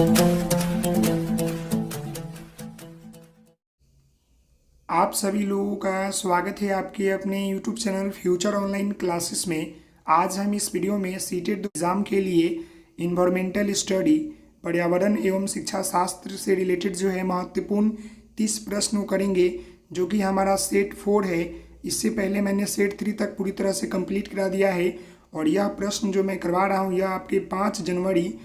आप सभी लोगों का स्वागत है आपके अपने YouTube channel future online classes में। आज हम इस वीडियो में सीटेट एग्ज़ाम के लिए इन्वायरमेंटल स्टडी पर्यावरण एवं शिक्षा शास्त्र से रिलेटेड जो है महत्वपूर्ण 30 प्रश्न करेंगे, जो कि हमारा सेट 4 है। इससे पहले मैंने सेट 3 तक पूरी तरह से कंप्लीट करा दिया है और यह प्रश्न जो मैं करवा रहा हूँ यह आपके 5 जनवरी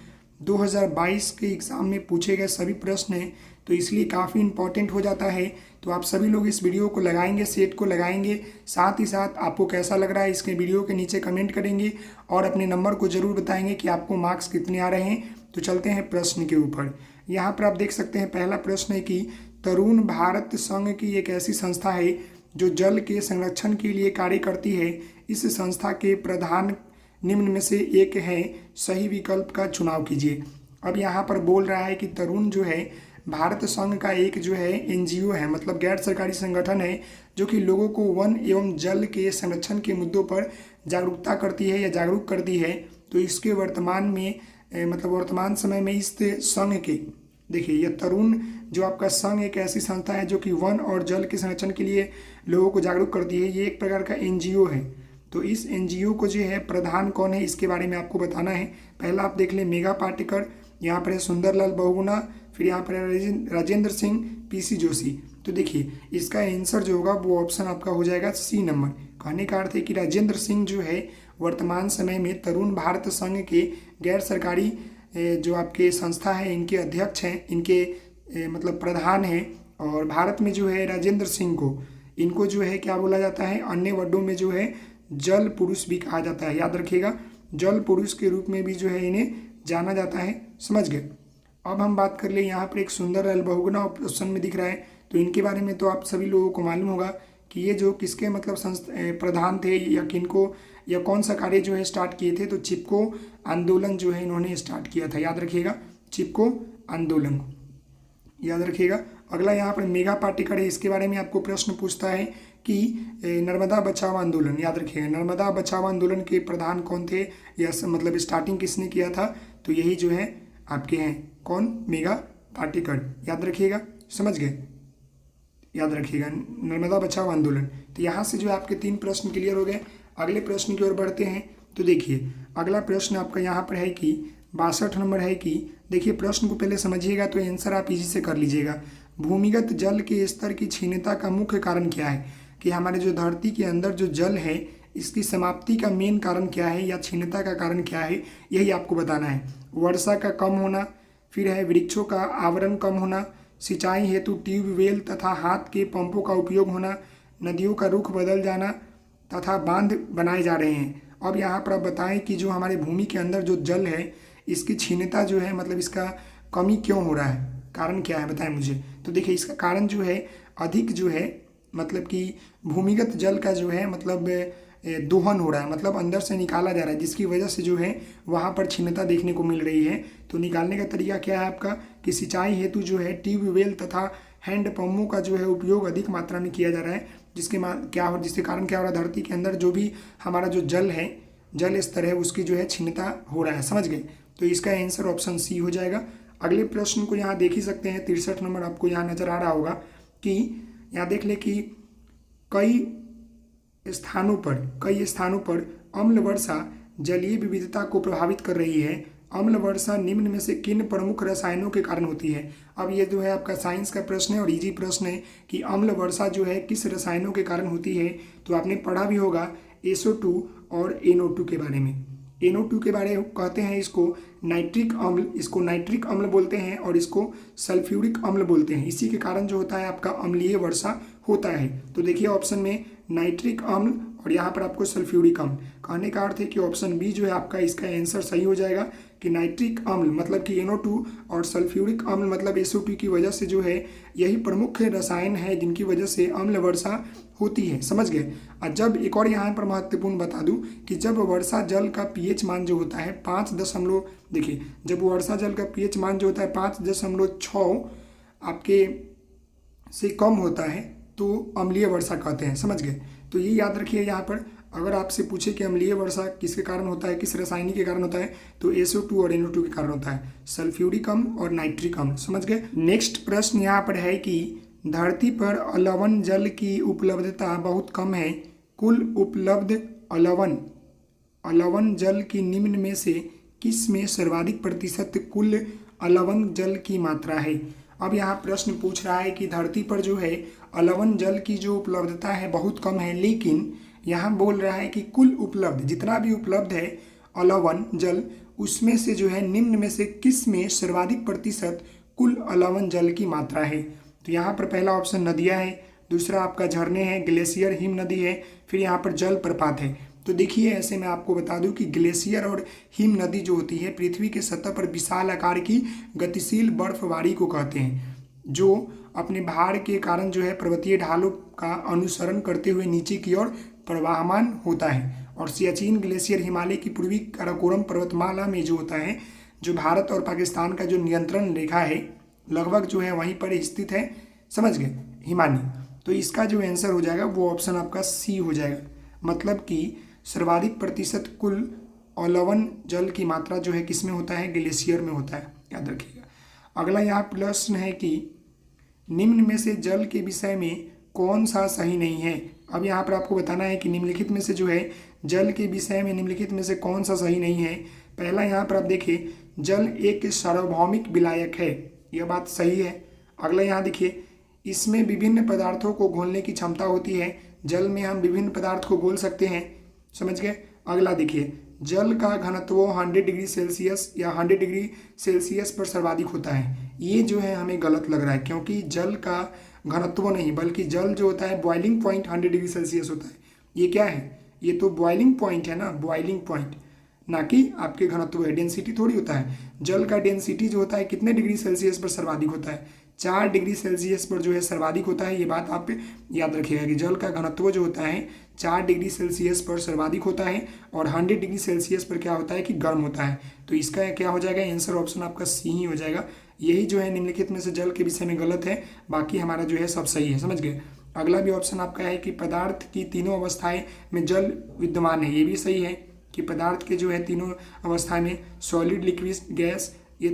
2022 के एग्ज़ाम में पूछे गए सभी प्रश्न हैं, तो इसलिए काफ़ी इंपॉर्टेंट हो जाता है। तो आप सभी लोग इस वीडियो को लगाएंगे, सेट को लगाएंगे, साथ ही साथ आपको कैसा लग रहा है इसके वीडियो के नीचे कमेंट करेंगे और अपने नंबर को ज़रूर बताएंगे कि आपको मार्क्स कितने आ रहे हैं। तो चलते हैं प्रश्न के ऊपर। यहाँ पर आप देख सकते हैं पहला प्रश्न है कि तरुण भारत संघ की एक ऐसी संस्था है जो जल के संरक्षण के लिए कार्य करती है। इस संस्था के प्रधान निम्न में से एक है, सही विकल्प का चुनाव कीजिए। अब यहाँ पर बोल रहा है कि तरुण जो है भारत संघ का एक जो है एनजीओ है, मतलब गैर सरकारी संगठन है, जो कि लोगों को वन एवं जल के संरक्षण के मुद्दों पर जागरूकता करती है या जागरूक करती है। तो इसके वर्तमान में मतलब वर्तमान समय में इस संघ के देखिए, यह तरुण जो आपका संघ एक ऐसी संस्था है जो कि वन और जल के संरक्षण के लिए लोगों को जागरूक करती है। ये एक प्रकार का एनजीओ है। तो इस एनजीओ को जो है प्रधान कौन है इसके बारे में आपको बताना है। पहला आप देख लें मेघा पाटेकर, यहाँ पर है सुंदरलाल बहुगुणा, फिर यहाँ पर है राजेंद्र सिंह, पीसी जोशी। तो देखिए इसका आंसर जो होगा वो ऑप्शन आपका हो जाएगा सी नंबर। कहने का अर्थ है कि राजेंद्र सिंह जो है वर्तमान समय में तरुण भारत संघ के गैर सरकारी जो आपके संस्था है इनके अध्यक्ष हैं, इनके मतलब प्रधान हैं। और भारत में जो है राजेंद्र सिंह को इनको जो है क्या बोला जाता है, अन्य वर्डों में जो है जल पुरुष भी कहा जाता है। याद रखिएगा, जल पुरुष के रूप में भी जो है इन्हें जाना जाता है। समझ गए। अब हम बात कर ले, यहाँ पर एक सुंदरलाल बहुगुणा ऑप्शन में दिख रहा है, तो इनके बारे में तो आप सभी लोगों को मालूम होगा कि ये जो किसके मतलब प्रधान थे या किनको या कौन सा कार्य जो है स्टार्ट किए थे। तो चिपको आंदोलन जो है इन्होंने स्टार्ट किया था। याद रखिएगा, चिपको आंदोलन याद रखिएगा। अगला यहाँ पर मेघा पाटेकर है, इसके बारे में आपको प्रश्न पूछता है कि नर्मदा बचाओ आंदोलन, याद रखिएगा, नर्मदा बचाओ आंदोलन के प्रधान कौन थे या मतलब स्टार्टिंग किसने किया था। तो यही जो है आपके हैं कौन, मेघा पाटेकर। याद रखिएगा, समझ गए, याद रखिएगा नर्मदा बचाओ आंदोलन। तो यहाँ से जो है आपके 3 प्रश्न क्लियर हो गए। अगले प्रश्न की ओर बढ़ते हैं। तो देखिए अगला प्रश्न आपका यहाँ पर है कि 62 नंबर है कि देखिए प्रश्न को पहले समझिएगा तो आंसर आप इजी से कर लीजिएगा। भूमिगत जल के स्तर की क्षीणता का मुख्य कारण क्या है, कि हमारे जो धरती के अंदर जो जल है इसकी समाप्ति का मेन कारण क्या है या क्षीणता का कारण क्या है, यही आपको बताना है। वर्षा का कम होना, फिर है वृक्षों का आवरण कम होना, सिंचाई हेतु ट्यूबवेल तथा हाथ के पंपों का उपयोग होना, नदियों का रुख बदल जाना तथा बांध बनाए जा रहे हैं। अब यहाँ पर आप बताएं कि जो हमारे भूमि के अंदर जो जल है इसकी क्षीणता जो है मतलब इसका कमी क्यों हो रहा है, कारण क्या है बताएं मुझे। तो देखिए इसका कारण जो है अधिक जो है मतलब कि भूमिगत जल का जो है मतलब दोहन हो रहा है, मतलब अंदर से निकाला जा रहा है, जिसकी वजह से जो है वहाँ पर क्षीणता देखने को मिल रही है। तो निकालने का तरीका क्या है आपका कि सिंचाई हेतु जो है ट्यूबवेल तथा हैंड पंपों का जो है उपयोग अधिक मात्रा में किया जा रहा है, जिसके कारण क्या हो रहा है, धरती के अंदर जो भी हमारा जो जल है, जल स्तर है, उसकी जो है क्षीणता हो रहा है। समझ गए। तो इसका आंसर ऑप्शन सी हो जाएगा। अगले प्रश्न को यहाँ देख ही सकते हैं, 63 नंबर आपको यहाँ नजर आ रहा होगा कि यहाँ देख ले कि कई स्थानों पर अम्ल वर्षा जलीय विविधता को प्रभावित कर रही है। अम्ल वर्षा निम्न में से किन प्रमुख रसायनों के कारण होती है। अब ये जो है आपका साइंस का प्रश्न है और इजी प्रश्न है कि अम्ल वर्षा जो है किस रसायनों के कारण होती है। तो आपने पढ़ा भी होगा SO2 और NO2 के बारे में। NO2 के बारे में कहते हैं इसको नाइट्रिक अम्ल, इसको नाइट्रिक अम्ल बोलते हैं और इसको सल्फ्यूरिक अम्ल बोलते हैं। इसी के कारण जो होता है आपका अम्लीय वर्षा होता है। तो देखिए ऑप्शन में नाइट्रिक अम्ल और यहाँ पर आपको सल्फ्यूरिक अम्ल। कहने का अर्थ है कि ऑप्शन बी जो है आपका इसका आंसर सही हो जाएगा कि नाइट्रिक अम्ल मतलब कि NO2 और सल्फ्यूरिक अम्ल मतलब SO2 की वजह से जो है यही प्रमुख रसायन है जिनकी वजह से अम्ल वर्षा होती है। समझ गए। और जब एक और यहाँ पर महत्वपूर्ण बता दूं कि जब वर्षा जल का pH मान जो होता है 5 देखिए जब वर्षा जल का pH मान जो होता है 5.6 आपके से कम होता है तो अम्लीय वर्षा कहते हैं। समझ गए। तो ये याद रखिए यहाँ पर। अगर आपसे पूछे कि अम्लीय वर्षा किसके कारण होता है, किस रसायनिक के कारण होता है, तो SO2 और NO2 के कारण होता है, सल्फ्यूरिक अम्ल और नाइट्रिक अम्ल। समझ गए। नेक्स्ट प्रश्न यहाँ पर है कि धरती पर अलवन जल की उपलब्धता बहुत कम है। कुल उपलब्ध अलवन जल की निम्न में से किस में सर्वाधिक प्रतिशत कुल अलवन जल की मात्रा है। अब यहाँ प्रश्न पूछ रहा है कि धरती पर जो है अलवन जल की जो उपलब्धता है बहुत कम है, लेकिन यहाँ बोल रहा है कि कुल उपलब्ध जितना भी उपलब्ध है अलवन जल, उसमें से जो है निम्न में से किस में सर्वाधिक प्रतिशत कुल अलवन जल की मात्रा है। तो यहाँ पर पहला ऑप्शन नदियाँ है, दूसरा आपका झरने हैं, ग्लेशियर हिम नदी है, फिर यहाँ पर जल प्रपात है। तो देखिए ऐसे मैं आपको बता दूं कि ग्लेशियर और हिम नदी जो होती है पृथ्वी के सतह पर विशाल आकार की गतिशील बर्फबारी को कहते हैं, जो अपने भार के कारण जो है पर्वतीय ढालों का अनुसरण करते हुए नीचे की ओर प्रवाहमान होता है। और सियाचिन ग्लेशियर हिमालय की पूर्वी काराकोरम पर्वतमाला में जो होता है, जो भारत और पाकिस्तान का जो नियंत्रण रेखा है लगभग जो है वहीं पर स्थित है। समझ गए, हिमानी। तो इसका जो आंसर हो जाएगा वो ऑप्शन आपका सी हो जाएगा, मतलब कि सर्वाधिक प्रतिशत कुल अलवन जल की मात्रा जो है किसमें होता है, ग्लेशियर में होता है, याद रखिएगा। अगला यहाँ प्रश्न है कि निम्न में से जल के विषय में कौन सा सही नहीं है। अब यहाँ पर आपको बताना है कि निम्नलिखित में से जो है जल के विषय में निम्नलिखित में से कौन सा सही नहीं है। पहला यहाँ पर आप देखिए जल एक सार्वभौमिक विलायक है, यह बात सही है। अगला यहाँ देखिए इसमें विभिन्न पदार्थों को घोलने की क्षमता होती है, जल में हम विभिन्न पदार्थ को घोल सकते हैं। समझ गए। अगला देखिए जल का घनत्व 100 डिग्री सेल्सियस या 100 डिग्री सेल्सियस पर सर्वाधिक होता है। ये जो है हमें गलत लग रहा है, क्योंकि जल का घनत्व नहीं बल्कि जल जो होता है बॉइलिंग पॉइंट 100 डिग्री सेल्सियस होता है। ये क्या है, ये तो बॉइलिंग पॉइंट है ना, बॉइलिंग पॉइंट, ना कि आपके घनत्व है, डेंसिटी थोड़ी होता है। जल का डेंसिटी जो होता है कितने डिग्री सेल्सियस पर सर्वाधिक होता है, 4 डिग्री सेल्सियस पर जो है सर्वाधिक होता है। ये बात आप याद रखिएगा कि जल का घनत्व जो होता है 4 डिग्री सेल्सियस पर सर्वाधिक होता है और 100 डिग्री सेल्सियस पर क्या होता है कि गर्म होता है। तो इसका क्या हो जाएगा, आंसर ऑप्शन आपका सी ही हो जाएगा। यही जो है निम्नलिखित में से जल के विषय में गलत है, बाकी हमारा जो है सब सही है। समझ गए। अगला भी ऑप्शन आपका है कि पदार्थ की तीनों अवस्थाएं में जल विद्यमान है, ये भी सही है कि पदार्थ के जो है तीनों अवस्था में सॉलिड, लिक्विड, गैस, ये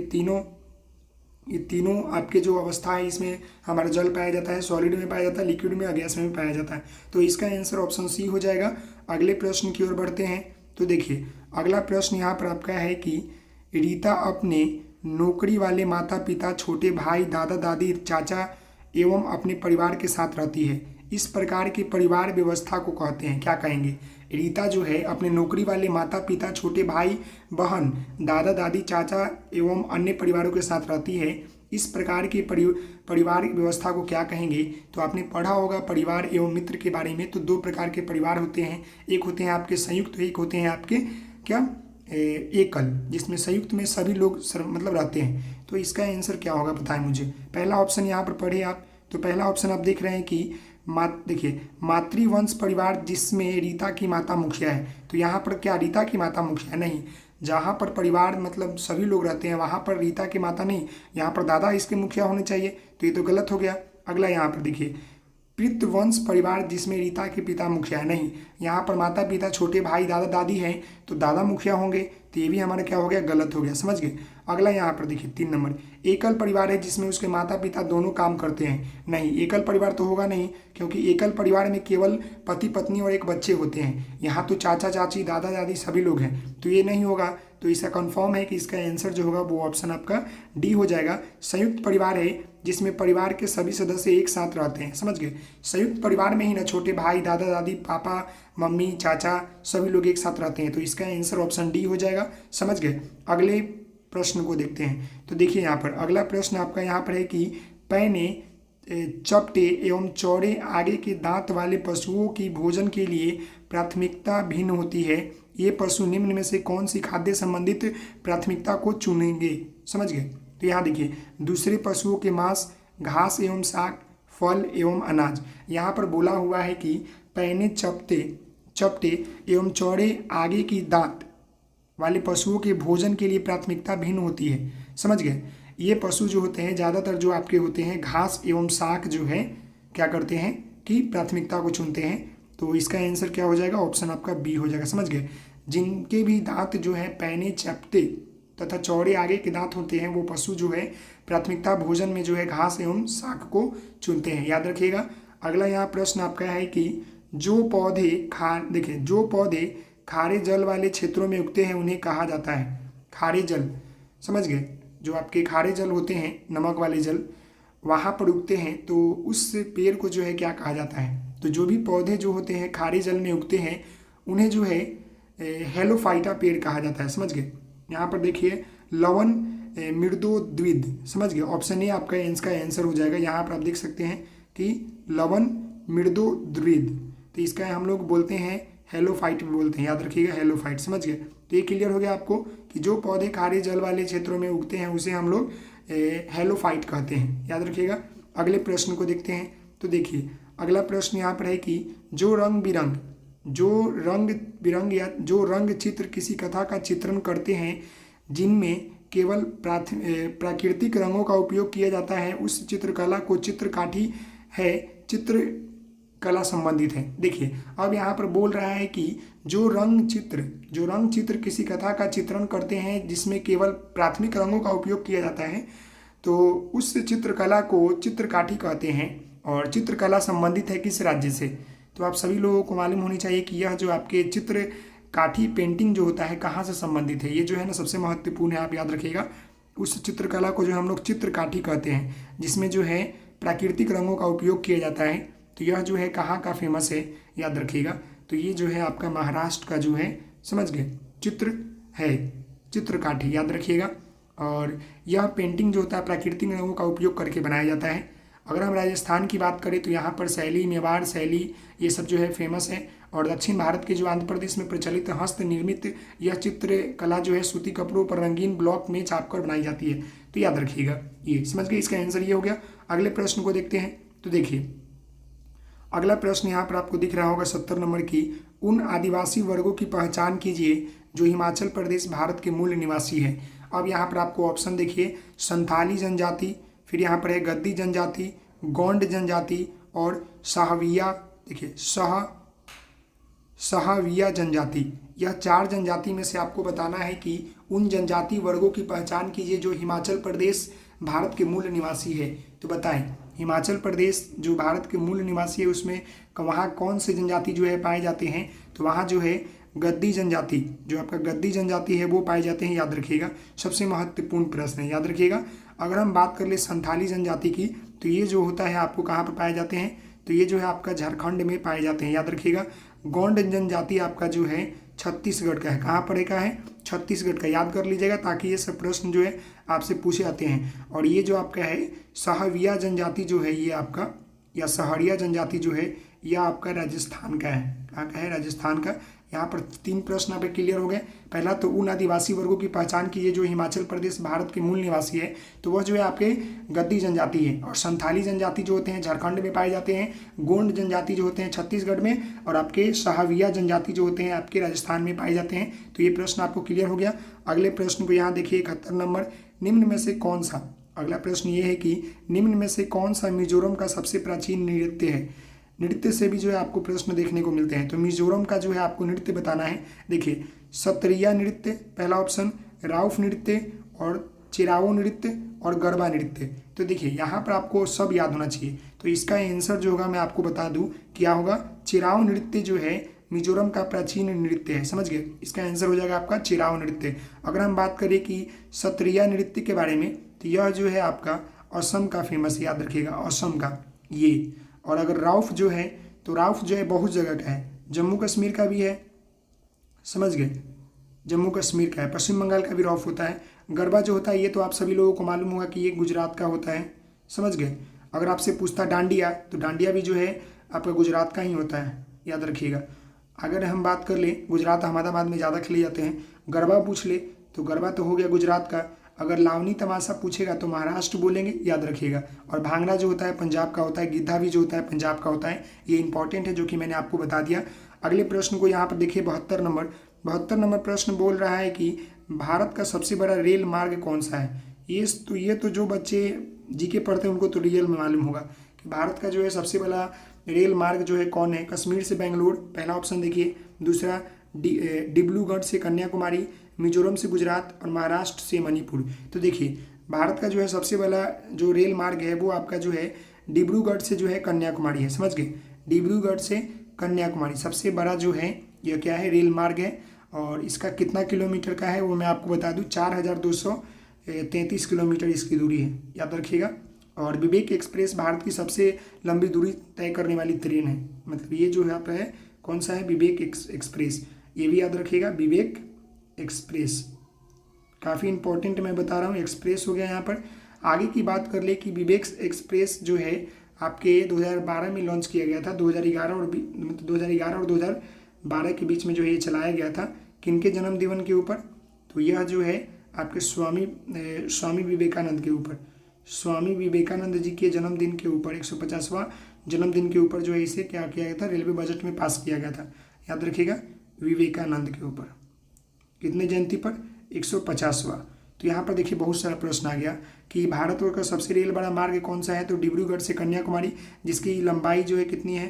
तीनों आपके जो अवस्था है इसमें हमारा जल पाया जाता है, सॉलिड में पाया जाता है, लिक्विड में और गैस में भी पाया जाता है। तो इसका आंसर ऑप्शन सी हो जाएगा। अगले प्रश्न की ओर बढ़ते हैं। तो देखिए अगला प्रश्न यहाँ पर आपका है कि रीता अपने नौकरी वाले माता पिता, छोटे भाई, दादा दादी, चाचा एवं अपने परिवार के साथ रहती है। इस प्रकार की परिवार व्यवस्था को कहते हैं, क्या कहेंगे। रीता जो है अपने नौकरी वाले माता पिता, छोटे भाई बहन, दादा दादी, चाचा एवं अन्य परिवारों के साथ रहती है। इस प्रकार की परिवार व्यवस्था को क्या कहेंगे। तो आपने पढ़ा होगा परिवार एवं मित्र के बारे में। तो 2 प्रकार के परिवार होते हैं, एक होते हैं आपके संयुक्त, एक होते हैं आपके क्या एकल, जिसमें संयुक्त में सभी लोग मतलब रहते हैं। तो इसका आंसर क्या होगा बताएं मुझे। पहला ऑप्शन यहाँ पर पढ़े आप, तो पहला ऑप्शन आप देख रहे हैं कि देखिए मातृवंश परिवार जिसमें रीता की माता मुखिया है। तो यहाँ पर क्या रीता की माता मुखिया है, नहीं। जहाँ पर परिवार मतलब सभी लोग रहते हैं वहाँ पर रीता की माता नहीं, यहाँ पर दादा इसके मुखिया होने चाहिए, तो ये तो गलत हो गया। अगला यहाँ पर देखिए पितृवंश परिवार जिसमें रीता के पिता मुखिया है, नहीं। यहाँ पर माता पिता, छोटे भाई, दादा दादी हैं तो दादा मुखिया होंगे, तो ये भी हमारा क्या हो गया, गलत हो गया। समझ गए। अगला यहाँ पर देखिए 3 नंबर एकल परिवार है जिसमें उसके माता पिता दोनों काम करते हैं, नहीं। एकल परिवार तो होगा नहीं, क्योंकि एकल परिवार में केवल पति पत्नी और एक बच्चे होते हैं। यहाँ तो चाचा चाची, दादा दादी सभी लोग हैं, तो ये नहीं होगा। तो इसका कंफर्म है कि इसका आंसर जो होगा वो ऑप्शन आपका डी हो जाएगा। संयुक्त परिवार है जिसमें परिवार के सभी सदस्य एक साथ रहते हैं। समझ गए। संयुक्त परिवार में ही ना छोटे भाई, दादा दादी, पापा मम्मी, चाचा सभी लोग एक साथ रहते हैं, तो इसका आंसर ऑप्शन डी हो जाएगा। समझ गए। अगले प्रश्न को देखते हैं। तो देखिए यहाँ पर अगला प्रश्न आपका यहाँ पर है कि पैने, चपटे एवं चौड़े आगे के दांत वाले पशुओं की भोजन के लिए प्राथमिकता भिन्न होती है। ये पशु निम्न में से कौन सी खाद्य संबंधित प्राथमिकता को चुनेंगे। समझ गए। तो यहाँ देखिए दूसरे पशुओं के मांस, घास एवं साग, फल एवं अनाज। यहाँ पर बोला हुआ है कि पैने, चपटे एवं चौड़े आगे की दांत वाले पशुओं के भोजन के लिए प्राथमिकता भिन्न होती है। समझ गए। ये पशु जो होते हैं ज़्यादातर जो आपके होते हैं घास एवं साग जो है क्या करते हैं कि प्राथमिकता को चुनते हैं। तो तो इसका आंसर क्या हो जाएगा, ऑप्शन आपका बी हो जाएगा। समझ गए। जिनके भी दांत जो है पैने, चपटे तथा चौड़े आगे के दांत होते हैं वो पशु जो है प्राथमिकता भोजन में जो है घास एवं शाक को चुनते हैं, याद रखिएगा। अगला यहाँ प्रश्न आपका है कि जो पौधे खारे जल वाले क्षेत्रों में उगते हैं उन्हें कहा जाता है खारे जल। समझ गए। जो आपके खारे जल होते हैं, नमक वाले जल, वहाँ पर उगते हैं तो उस पेड़ को जो है क्या कहा जाता है। तो जो भी पौधे जो होते हैं खारे जल में उगते हैं उन्हें जो है हेलोफाइटा पेड़ कहा जाता है। समझ गए। यहाँ पर देखिए लवन मृदोद्विद। समझ गए। ऑप्शन ए आपका इसका आंसर हो जाएगा। यहाँ पर आप देख सकते हैं कि लवन मृदोद्विद, तो इसका हम लोग बोलते हैं हेलोफाइट बोलते हैं, याद रखिएगा हेलोफाइट। समझ गए। तो ये क्लियर हो गया आपको कि जो पौधे खारे जल वाले क्षेत्रों में उगते हैं उसे हम लोग हेलोफाइट कहते हैं, याद रखिएगा। अगले प्रश्न को देखते हैं। तो देखिए अगला प्रश्न यहाँ पर है कि जो रंग बिरंग या जो रंग चित्र किसी कथा का चित्रण करते हैं जिनमें केवल प्राकृतिक रंगों का उपयोग किया जाता है उस चित्रकला को चित्रकाठी है, चित्रकला संबंधित है। देखिए अब यहाँ पर बोल रहा है कि जो रंग चित्र किसी कथा का चित्रण करते हैं जिसमें केवल प्राथमिक रंगों का उपयोग किया जाता है तो उस चित्रकला को चित्रकाठी कहते हैं और चित्रकला संबंधित है किस राज्य से। तो आप सभी लोगों को मालूम होनी चाहिए कि यह जो आपके चित्रकाठी पेंटिंग जो होता है कहाँ से संबंधित है। ये जो है ना सबसे महत्वपूर्ण है, आप याद रखिएगा। उस चित्रकला को जो हम लोग चित्रकाठी कहते हैं जिसमें जो है प्राकृतिक रंगों का उपयोग किया जाता है। तो यह जो है कहाँ का फेमस है, याद रखिएगा। तो ये जो है आपका महाराष्ट्र का जो है, समझ गए, चित्र है चित्रकाठी, याद रखिएगा। और यह पेंटिंग जो होता है प्राकृतिक रंगों का उपयोग करके बनाया जाता है। अगर हम राजस्थान की बात करें तो यहाँ पर शैली, मेवाड़ शैली, ये सब जो है फेमस है। और दक्षिण भारत के जो आंध्र प्रदेश में प्रचलित हस्त निर्मित यह चित्रकला जो है सूती कपड़ों पर रंगीन ब्लॉक में छापकर बनाई जाती है। तो याद रखिएगा, ये समझ गए। इसका आंसर ये हो गया। अगले प्रश्न को देखते हैं। तो देखिए अगला प्रश्न यहाँ पर आपको दिख रहा होगा 70 नंबर की, उन आदिवासी वर्गों की पहचान कीजिए जो हिमाचल प्रदेश भारत के मूल निवासी है। अब यहाँ पर आपको ऑप्शन देखिए, संथाली जनजाति, फिर यहाँ पर है गद्दी जनजाति, गोंड जनजाति और सहाविया। देखिए सहाविया जनजाति। यह 4 जनजाति में से आपको बताना है कि उन जनजाति वर्गों की पहचान कीजिए जो हिमाचल प्रदेश भारत के मूल निवासी है। तो बताएं हिमाचल प्रदेश जो भारत के मूल निवासी है उसमें वहाँ कौन से जनजाति जो है पाए जाते हैं। तो वहाँ जो है गद्दी जनजाति, जो आपका गद्दी जनजाति है वो पाए जाते हैं, याद रखिएगा। सबसे महत्वपूर्ण प्रश्न है, याद रखिएगा। अगर हम बात कर ले संथाली जनजाति की तो ये जो होता है आपको कहाँ पर पाए जाते हैं। तो ये जो है आपका झारखंड में पाए जाते हैं, याद रखिएगा। गोंड जनजाति आपका जो है छत्तीसगढ़ का है। कहाँ पर का है, छत्तीसगढ़ का, याद कर लीजिएगा ताकि ये सब प्रश्न जो है आपसे पूछे जाते हैं। और ये जो आपका है सहाविया जनजाति जो है ये आपका, या सहरिया जनजाति जो है यह आपका राजस्थान का है। कहाँ का है, राजस्थान का। यहाँ पर 3 प्रश्न आप क्लियर हो गए। पहला तो उन आदिवासी वर्गों की पहचान कीजिए जो हिमाचल प्रदेश भारत के मूल निवासी है, तो वह जो है आपके गद्दी जनजाति है। और संथाली जनजाति जो होते हैं झारखंड में पाए जाते हैं, गोंड जनजाति जो होते हैं छत्तीसगढ़ में, और आपके सहाविया जनजाति जो होते हैं आपके राजस्थान में पाए जाते हैं। तो ये प्रश्न आपको क्लियर हो गया। अगले प्रश्न को यहाँ देखिए 71 नंबर, निम्न में से कौन सा, अगला प्रश्न ये है कि निम्न में से कौन सा मिजोरम का सबसे प्राचीन नृत्य है। नृत्य से भी जो है आपको प्रश्न देखने को मिलते हैं। तो मिजोरम का जो है आपको नृत्य बताना है। देखिए सत्रिया नृत्य पहला ऑप्शन, राउफ नृत्य और चिराओ नृत्य और गरबा नृत्य। तो देखिए यहाँ पर आपको सब याद होना चाहिए। तो इसका आंसर जो होगा मैं आपको बता दूं क्या होगा, चिराओ नृत्य जो है मिजोरम का प्राचीन नृत्य है। समझ गए। इसका आंसर हो जाएगा आपका चिराओ नृत्य। अगर हम बात करें कि सत्रिया नृत्य के बारे में तो यह जो है आपका असम का फेमस, याद रखिएगा, असम का ये। और अगर राउफ जो है तो राउफ जो है बहुत जगह का है, जम्मू कश्मीर का भी है, समझ गए, जम्मू कश्मीर का है, पश्चिम बंगाल का भी राउफ होता है। गरबा जो होता है ये तो आप सभी लोगों को मालूम होगा कि ये गुजरात का होता है, समझ गए। अगर आपसे पूछता डांडिया तो डांडिया भी जो है आपका गुजरात का ही होता है, याद रखिएगा। अगर हम बात कर ले गुजरात अहमदाबाद में ज़्यादा खेले जाते हैं। गरबा पूछ ले तो गरबा तो हो गया गुजरात का। अगर लावनी तमाशा पूछेगा तो महाराष्ट्र बोलेंगे, याद रखिएगा। और भांगड़ा जो होता है पंजाब का होता है, गिद्धा भी जो होता है पंजाब का होता है। ये इंपॉर्टेंट है जो कि मैंने आपको बता दिया। अगले प्रश्न को यहाँ पर देखिए 72 नंबर प्रश्न बोल रहा है कि भारत का सबसे बड़ा रेल मार्ग कौन सा है। ये तो जो बच्चे जीके पढ़ते हैं उनको तो रियल में मालूम होगा कि भारत का जो है सबसे बड़ा रेल मार्ग जो है कौन है? कश्मीर से बेंगलोर, पहला ऑप्शन देखिए। दूसरा डिब्रूगढ़ से कन्याकुमारी, मिजोरम से गुजरात और महाराष्ट्र से मणिपुर। तो देखिए भारत का जो है सबसे बड़ा जो रेल मार्ग है वो आपका जो है डिब्रूगढ़ से जो है कन्याकुमारी है, समझ गए। डिब्रूगढ़ से कन्याकुमारी सबसे बड़ा जो है यह क्या है? रेल मार्ग है। और इसका कितना किलोमीटर का है वो मैं आपको बता दूं, 4233 किलोमीटर इसकी दूरी है, याद रखिएगा। और विवेक एक्सप्रेस भारत की सबसे लंबी दूरी तय करने वाली ट्रेन है, मतलब ये जो है आपका है कौन सा है? विवेक एक्सप्रेस, ये भी याद रखिएगा, विवेक एक्सप्रेस। काफ़ी इंपॉर्टेंट मैं बता रहा हूँ, एक्सप्रेस हो गया यहाँ पर। आगे की बात कर ले कि विवेक एक्सप्रेस जो है आपके 2012 में लॉन्च किया गया था। 2011 और 2012 के बीच में जो है ये चलाया गया था। किनके जन्मदिन के ऊपर? तो यह जो है आपके स्वामी विवेकानंद के ऊपर, स्वामी विवेकानंद जी के जन्मदिन के ऊपर, 150वां जन्मदिन के ऊपर जो है इसे क्या किया गया था? रेलवे बजट में पास किया गया था, याद रखिएगा, विवेकानंद के ऊपर। कितने जयंती पर? 150वां। तो यहाँ पर देखिए बहुत सारा प्रश्न आ गया कि भारतवर्ष का सबसे रेल बड़ा मार्ग कौन सा है? तो डिब्रूगढ़ से कन्याकुमारी, जिसकी लंबाई जो है कितनी है?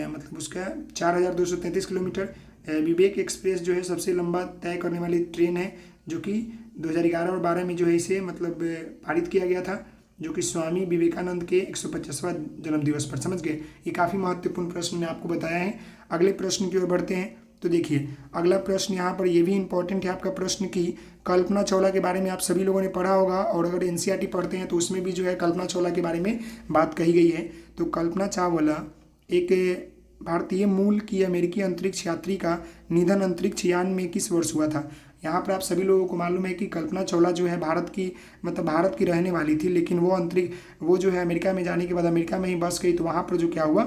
मतलब उसका 4233 किलोमीटर। विवेक एक्सप्रेस जो है सबसे लंबा तय करने वाली ट्रेन है, जो कि 2011 और 12 में जो है इसे मतलब पारित किया गया था, जो कि स्वामी विवेकानंद के 150वां जन्मदिवस पर, समझ गए। ये काफ़ी महत्वपूर्ण प्रश्न मैंने आपको बताया है। अगले प्रश्न की ओर बढ़ते हैं। तो देखिए अगला प्रश्न यहाँ पर ये भी इंपॉर्टेंट है आपका प्रश्न कि कल्पना चावला के बारे में आप सभी लोगों ने पढ़ा होगा, और अगर एनसीईआरटी पढ़ते हैं तो उसमें भी जो है कल्पना चावला के बारे में बात कही गई है। तो कल्पना चावला एक भारतीय मूल की अमेरिकी अंतरिक्ष यात्री का निधन अंतरिक्ष यान में किस वर्ष हुआ था? यहाँ पर आप सभी लोगों को मालूम है कि कल्पना चावला जो है भारत की रहने वाली थी, लेकिन वो जो है अमेरिका में जाने के बाद अमेरिका में ही बस गई। तो वहाँ पर जो क्या हुआ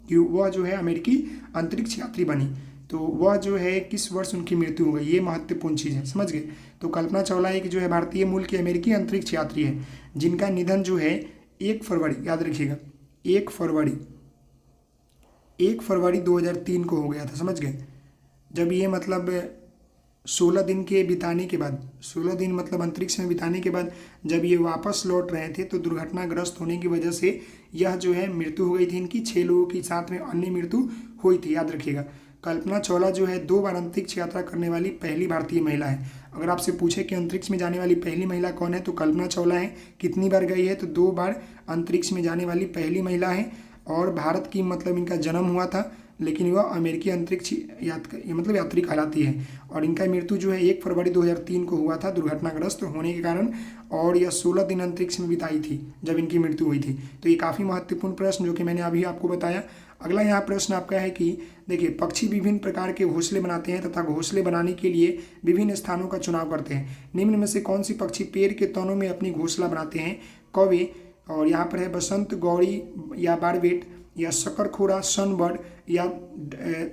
कि वह जो है अमेरिकी अंतरिक्ष यात्री बनी। तो वह जो है किस वर्ष उनकी मृत्यु हो गई, ये महत्वपूर्ण चीज़ है, समझ गए। तो कल्पना चावला एक जो है भारतीय मूल की अमेरिकी अंतरिक्ष यात्री है, जिनका निधन जो है 1 फरवरी, याद रखिएगा, 1 फरवरी 2003 को हो गया था, समझ गए। जब ये मतलब 16 दिन के बिताने के बाद, 16 दिन मतलब अंतरिक्ष में बिताने के बाद जब ये वापस लौट रहे थे तो दुर्घटनाग्रस्त होने की वजह से यह जो है मृत्यु हो गई थी इनकी। 6 लोगों के साथ में अन्य मृत्यु हुई थी, याद रखिएगा। कल्पना चावला जो है 2 बार अंतरिक्ष यात्रा करने वाली पहली भारतीय महिला है। अगर आपसे पूछे कि अंतरिक्ष में जाने वाली पहली महिला कौन है तो कल्पना चावला है। कितनी बार गई है? तो 2 बार अंतरिक्ष में जाने वाली पहली महिला है। और भारत की मतलब इनका जन्म हुआ था, लेकिन वह अमेरिकी अंतरिक्ष यात्री कहलाती है। और इनका मृत्यु जो है 1 फरवरी 2003 को हुआ था दुर्घटनाग्रस्त होने के कारण, और यह 16 दिन अंतरिक्ष में बिताई थी जब इनकी मृत्यु हुई थी। तो ये काफ़ी महत्वपूर्ण प्रश्न जो कि मैंने अभी आपको बताया। अगला यहाँ प्रश्न आपका है कि देखिए पक्षी विभिन्न प्रकार के घोंसले बनाते हैं तथा घोंसले बनाने के लिए विभिन्न स्थानों का चुनाव करते हैं। निम्न में से कौन सी पक्षी पेड़ के तनों में अपनी घोंसला बनाते हैं? कौवे, और यहाँ पर है बसंत गौरी या बारबेट, या शकरखोरा, सनबर्ड, या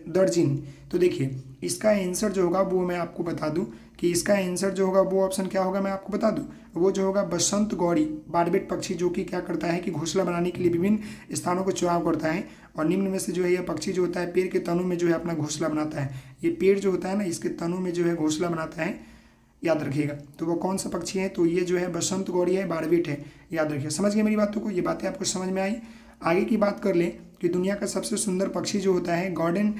दर्जिन। तो देखिए इसका आंसर जो होगा वो मैं आपको बता दूं कि इसका आंसर जो होगा वो ऑप्शन क्या होगा, मैं आपको बता दूं, वो जो होगा बसंत गौरी बारबेट पक्षी, जो कि क्या करता है कि घोंसला बनाने के लिए विभिन्न स्थानों को चुनाव करता है। और निम्न में से जो है यह पक्षी जो होता है पेड़ के तनों में जो है अपना घोंसला बनाता है। ये पेड़ जो होता है ना, इसके तनों में जो है घोंसला बनाता है, याद रखिएगा। तो वो कौन सा पक्षी है? तो ये जो है बसंत गौरी है, बारबेट है, याद रखिए। समझ गए मेरी बातों को? ये बातें आपको समझ में आई। आगे की बात कर लें कि दुनिया का सबसे सुंदर पक्षी जो होता है गार्डन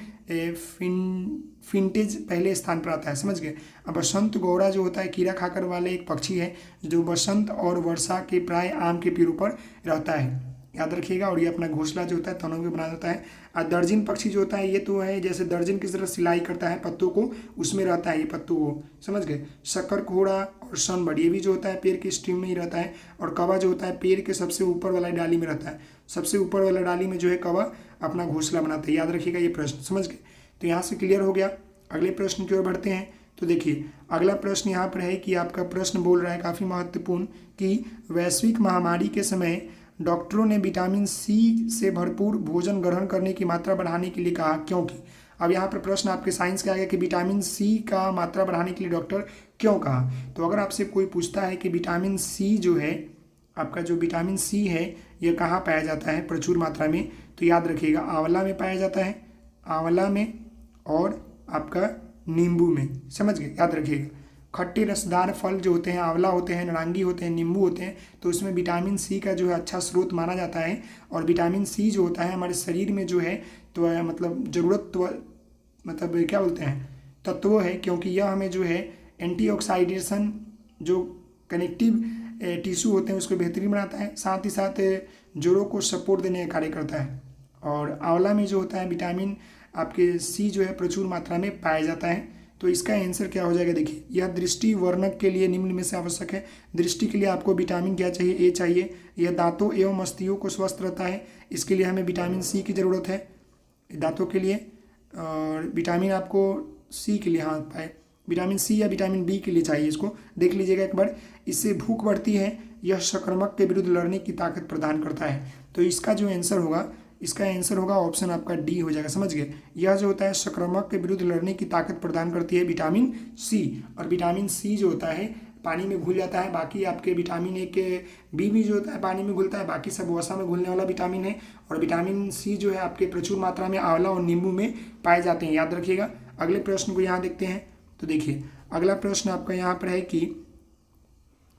फिंटेज पहले स्थान पर आता है, समझ गए। अब बसंत गौरा जो होता है कीड़ा खाकर वाले एक पक्षी है जो बसंत और वर्षा के प्राय आम के पेड़ों पर रहता है, याद रखिएगा। और ये अपना घोंसला जो होता है तनों में बना देता है। और दर्जन पक्षी जो होता है ये तो है जैसे दर्जन की तरह सिलाई करता है पत्तों को, उसमें रहता है ये पत्तों को, समझ गए। शकरखोरा और सनबर्ड ये भी जो होता है पेड़ की स्ट्रीम में ही रहता है। और कौवा जो होता है पेड़ के सबसे ऊपर वाला डाली में रहता है, सबसे ऊपर वाला डाली में जो है कौवा अपना घोंसला बनाता है, याद रखिएगा ये प्रश्न, समझ गए। तो यहाँ से क्लियर हो गया। अगले प्रश्न की ओर बढ़ते हैं। तो देखिए अगला प्रश्न यहाँ पर है कि आपका प्रश्न बोल रहा है काफ़ी महत्वपूर्ण कि वैश्विक महामारी के समय डॉक्टरों ने विटामिन सी से भरपूर भोजन ग्रहण करने की मात्रा बढ़ाने के लिए कहा, क्योंकि। अब यहाँ पर प्रश्न आपके साइंस का आ गया कि विटामिन सी का मात्रा बढ़ाने के लिए डॉक्टर क्यों कहा। तो अगर आपसे कोई पूछता है कि विटामिन सी जो है आपका जो विटामिन सी है यह कहाँ पाया जाता है प्रचुर मात्रा में, तो याद रखिएगा आंवला में पाया जाता है, आंवला में और आपका नींबू में, समझ गए, याद रखिएगा। खट्टे रसदार फल जो होते हैं, आंवला होते हैं, नारंगी होते हैं, नींबू होते हैं, तो उसमें विटामिन सी का जो है अच्छा स्रोत माना जाता है। और विटामिन सी जो होता है हमारे शरीर में जो है तो मतलब ज़रूरत मतलब क्या बोलते हैं तत्व है, क्योंकि यह हमें जो है एंटीऑक्सीडेशन जो कनेक्टिव टिश्यू होते हैं उसको बेहतरीन बनाता है, साथ ही साथ जोड़ों को सपोर्ट देने का कार्य करता है। और आंवला में जो होता है विटामिन आपके सी जो है प्रचुर मात्रा में पाया जाता है। तो इसका आंसर क्या हो जाएगा, देखिए यह दृष्टि वर्णक के लिए निम्न में से आवश्यक है। दृष्टि के लिए आपको विटामिन क्या चाहिए, ए चाहिए। यह दांतों एवं मस्तिष्क को स्वस्थ रहता है, इसके लिए हमें विटामिन सी की ज़रूरत है दांतों के लिए। और विटामिन आपको सी के लिए हाँ पाए, विटामिन सी या विटामिन बी के लिए चाहिए, इसको देख लीजिएगा एक बार। इससे भूख बढ़ती है, यह संक्रमक के विरुद्ध लड़ने की ताकत प्रदान करता है। तो इसका जो आंसर होगा, इसका आंसर होगा ऑप्शन आपका डी हो जाएगा, समझ गए। यह जो होता है संक्रमक के विरुद्ध लड़ने की ताकत प्रदान करती है विटामिन सी। और विटामिन सी जो होता है पानी में घुल जाता है, बाकी आपके विटामिन ए के बी भी जो होता है पानी में घुलता है, बाकी सब वसा में घुलने वाला विटामिन है। और विटामिन सी जो है आपके प्रचुर मात्रा में आंवला और नींबू में पाए जाते हैं, याद रखिएगा। अगले प्रश्न को यहाँ देखते हैं। तो देखिए अगला प्रश्न आपका यहाँ पर है कि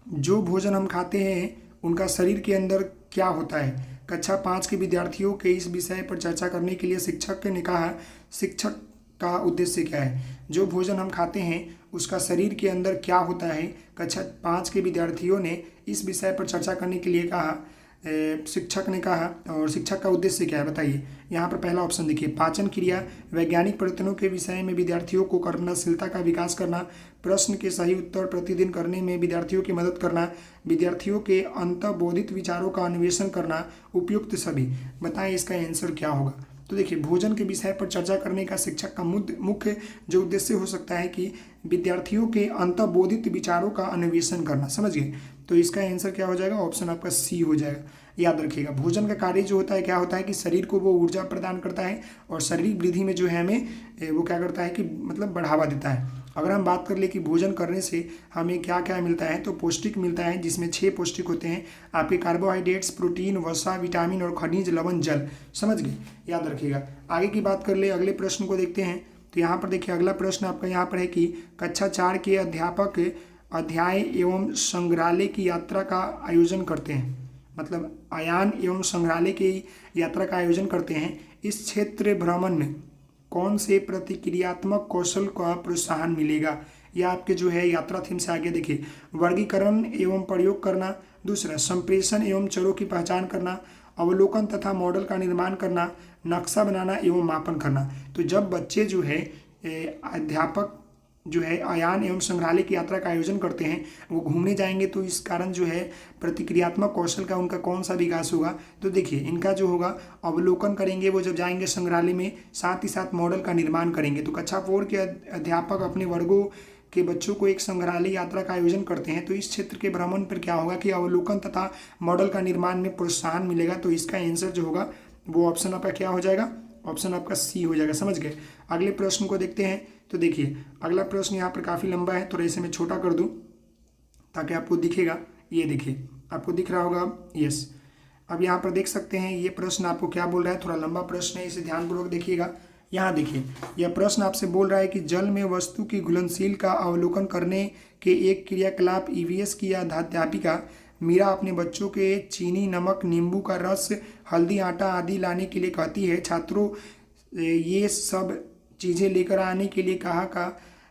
जो भोजन हम खाते हैं उनका शरीर के अंदर क्या होता है। कक्षा 5 के विद्यार्थियों के इस विषय पर चर्चा करने के लिए शिक्षक ने कहा, शिक्षक का उद्देश्य क्या है। जो भोजन हम खाते हैं उसका शरीर के अंदर क्या होता है। कक्षा 5 के विद्यार्थियों ने इस विषय पर चर्चा करने के लिए कहा, शिक्षक ने कहा। और शिक्षक का उद्देश्य क्या है बताइए। यहाँ पर पहला ऑप्शन देखिए, पाचन क्रिया, वैज्ञानिक परिवर्तनों के विषय में विद्यार्थियों को कल्पनाशीलता का विकास करना, प्रश्न के सही उत्तर प्रतिदिन करने में विद्यार्थियों की मदद करना, विद्यार्थियों के अंतर्बोधित विचारों का अन्वेषण करना, उपयुक्त सभी। बताएं इसका आंसर क्या होगा। तो देखिए भोजन के विषय पर चर्चा करने का शिक्षक का मुख्य जो उद्देश्य हो सकता है कि विद्यार्थियों के अंतर्बोधित विचारों का अन्वेषण करना, समझ गए। तो इसका आंसर क्या हो जाएगा, ऑप्शन आपका सी हो जाएगा। याद रखिएगा भोजन का कार्य जो होता है क्या होता है कि शरीर को वो ऊर्जा प्रदान करता है और शारीरिक वृद्धि में जो है हमें वो क्या करता है कि मतलब बढ़ावा देता है। अगर हम बात कर ले कि भोजन करने से हमें क्या क्या मिलता है, तो पौष्टिक मिलता है, जिसमें 6 पौष्टिक होते हैं आपके, कार्बोहाइड्रेट्स, प्रोटीन, वसा, विटामिन और खनिज लवण, जल, समझ गए। याद रखिएगा। आगे की बात कर ले, अगले प्रश्न को देखते हैं। तो यहाँ पर देखिए अगला प्रश्न आपका यहाँ पर है कि कक्षा 4 के अध्यापक अध्याय एवं संग्रहालय की यात्रा का आयोजन करते हैं, मतलब आयान एवं संग्रहालय की यात्रा का आयोजन करते हैं। इस क्षेत्र भ्रमण में कौन से प्रतिक्रियात्मक कौशल का प्रोत्साहन मिलेगा। यह आपके जो है यात्रा थीम से आगे देखिए, वर्गीकरण एवं प्रयोग करना, दूसरा संप्रेषण एवं चरों की पहचान करना, अवलोकन तथा मॉडल का निर्माण करना, नक्शा बनाना एवं मापन करना। तो जब बच्चे जो है अध्यापक जो है आयान एवं संग्रहालय की यात्रा का आयोजन करते हैं, वो घूमने जाएंगे, तो इस कारण जो है प्रतिक्रियात्मक कौशल का उनका कौन सा विकास होगा। तो देखिए इनका जो होगा अवलोकन करेंगे वो जब जाएंगे संग्रहालय में, साथ ही साथ मॉडल का निर्माण करेंगे। तो कक्षा 4 के अध्यापक अपने वर्गों के बच्चों को एक संग्रहालय यात्रा का आयोजन करते हैं, तो इस क्षेत्र के भ्रमण पर क्या होगा कि अवलोकन तथा मॉडल का निर्माण में प्रोत्साहन मिलेगा। तो इसका आंसर जो होगा वो ऑप्शन आपका क्या हो जाएगा, ऑप्शन आपका सी हो जाएगा, समझ गए। अगले प्रश्न को देखते हैं। तो देखिए अगला प्रश्न यहाँ पर काफ़ी लंबा है, तो इसे मैं छोटा कर दूँ ताकि आपको दिखेगा। ये देखिए आपको दिख रहा होगा, यस। अब यहाँ पर देख सकते हैं ये प्रश्न आपको क्या बोल रहा है, थोड़ा लंबा प्रश्न है, इसे ध्यानपूर्वक देखिएगा। यहाँ देखिए यह प्रश्न आपसे बोल रहा है कि जल में वस्तु की घुलनशील का अवलोकन करने के एक क्रियाकलाप ईवीएस की अध्यापिका मीरा अपने बच्चों के चीनी, नमक, नींबू का रस, हल्दी, आटा आदि लाने के लिए कहती है। छात्रों ये सब चीज़ें लेकर आने के लिए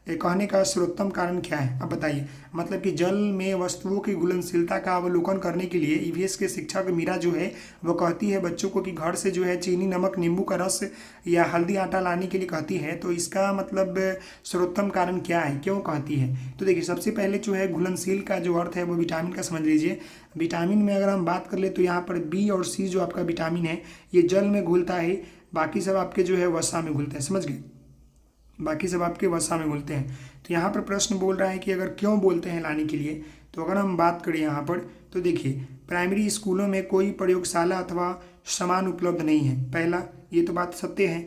कहने का सर्वोत्तम कारण क्या है। अब बताइए, मतलब कि जल में वस्तुओं की घुलनशीलता का अवलोकन करने के लिए ईवीएस के शिक्षक मीरा जो है वो कहती है बच्चों को कि घर से जो है चीनी, नमक, नींबू का रस या हल्दी, आटा लाने के लिए कहती है। तो इसका मतलब सर्वोत्तम कारण क्या है, क्यों कहती है। तो देखिए सबसे पहले जो है घुलनशील का जो अर्थ है वो विटामिन का समझ लीजिए। विटामिन में अगर हम बात कर ले तो यहाँ पर बी और सी जो आपका विटामिन है ये जल में घुलता है, बाकी सब आपके जो है वसा में घुलते हैं, समझ गए, बाकी सब आपके वसा में घुलते हैं। तो यहाँ पर प्रश्न बोल रहा है कि अगर क्यों बोलते हैं लाने के लिए, तो अगर हम बात करें यहाँ पर तो देखिए प्राइमरी स्कूलों में कोई प्रयोगशाला अथवा सामान उपलब्ध नहीं है। पहला ये तो बात सत्य है,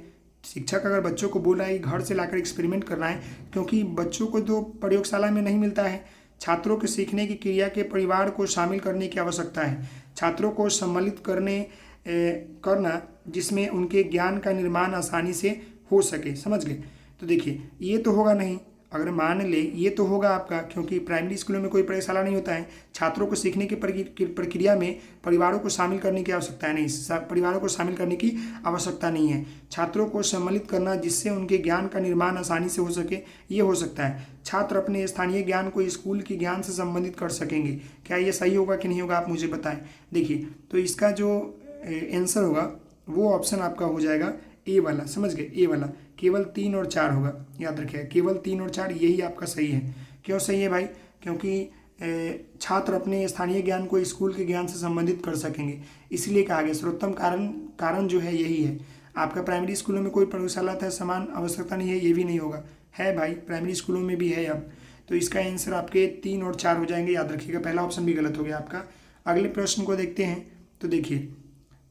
शिक्षक अगर बच्चों को बोल रहा है कि घर से लाकर एक्सपेरिमेंट करना है, क्योंकि बच्चों को तो प्रयोगशाला में नहीं मिलता है। छात्रों के सीखने की क्रिया के परिवार को शामिल करने की आवश्यकता है, छात्रों को सम्मिलित करना जिसमें उनके ज्ञान का निर्माण आसानी से हो सके, समझ गए। तो देखिए ये तो होगा नहीं। अगर मान ले ये तो होगा आपका, क्योंकि प्राइमरी स्कूलों में कोई प्रयोगशाला नहीं होता है। छात्रों को सीखने की प्रक्रिया में परिवारों को शामिल करने की आवश्यकता नहीं, परिवारों को शामिल करने की आवश्यकता नहीं है। छात्रों को सम्मिलित करना जिससे उनके ज्ञान का निर्माण आसानी से हो सके, ये हो सकता है। छात्र अपने स्थानीय ज्ञान को स्कूल के ज्ञान से संबंधित कर सकेंगे। क्या ये सही होगा कि नहीं होगा, आप मुझे बताएं। देखिए, तो इसका जो आंसर होगा वो ऑप्शन आपका हो जाएगा ए वाला, समझ गए, ए वाला। केवल 3 और 4 होगा, याद रखिएगा, केवल 3 और 4 यही आपका सही है। क्यों सही है भाई? क्योंकि छात्र अपने स्थानीय ज्ञान को स्कूल के ज्ञान से संबंधित कर सकेंगे, इसलिए कहा गया। सर्वोत्तम कारण जो है यही है। आपका प्राइमरी स्कूलों में कोई प्रयोगशाला था समान आवश्यकता नहीं है, ये भी नहीं होगा, है भाई, प्राइमरी स्कूलों में भी है अब। तो इसका आंसर आपके 3 और 4 हो जाएंगे, याद रखिएगा। पहला ऑप्शन भी गलत हो गया आपका। अगले प्रश्न को देखते हैं। तो देखिए,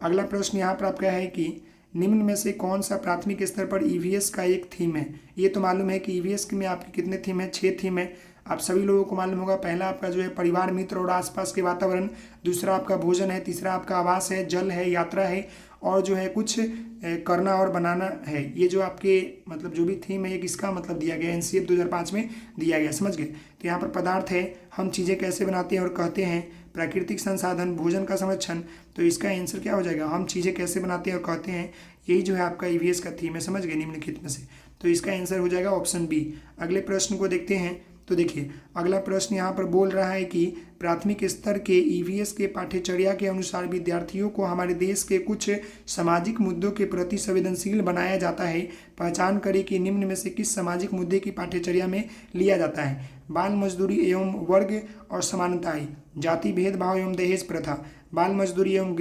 अगला प्रश्न यहाँ पर आपका है कि निम्न में से कौन सा प्राथमिक स्तर पर ईवीएस का एक थीम है। ये तो मालूम है कि ईवीएस में आपके कितने थीम है, 6 थीम है, आप सभी लोगों को मालूम होगा। पहला आपका जो है परिवार, मित्र और आसपास के वातावरण, दूसरा आपका भोजन है, तीसरा आपका आवास है, जल है, यात्रा है, और जो है कुछ करना और बनाना है। ये जो आपके मतलब जो भी थीम है, ये किसका मतलब दिया गया, एनसीएफ 2005 में दिया गया, समझ गए। तो यहाँ पर पदार्थ है, हम चीज़ें कैसे बनाते हैं और कहते हैं, प्राकृतिक संसाधन, भोजन का संरक्षण। तो इसका आंसर क्या हो जाएगा, हम चीज़ें कैसे बनाते हैं और कहते हैं, यही जो है आपका ईवीएस का थीम है, समझ गए, निम्नलिखित में से। तो इसका आंसर हो जाएगा ऑप्शन बी। अगले प्रश्न को देखते हैं। तो देखिए, अगला प्रश्न यहाँ पर बोल रहा है कि प्राथमिक स्तर के ईवीएस के पाठ्यचर्या के अनुसार विद्यार्थियों को हमारे देश के कुछ सामाजिक मुद्दों के प्रति संवेदनशील बनाया जाता है। पहचान करें कि निम्न में से किस सामाजिक मुद्दे की पाठ्यचर्या में लिया जाता है। बाल मजदूरी एवं वर्ग और समानताएं, जाति भेदभाव एवं दहेज प्रथा, बाल मजदूरी एवं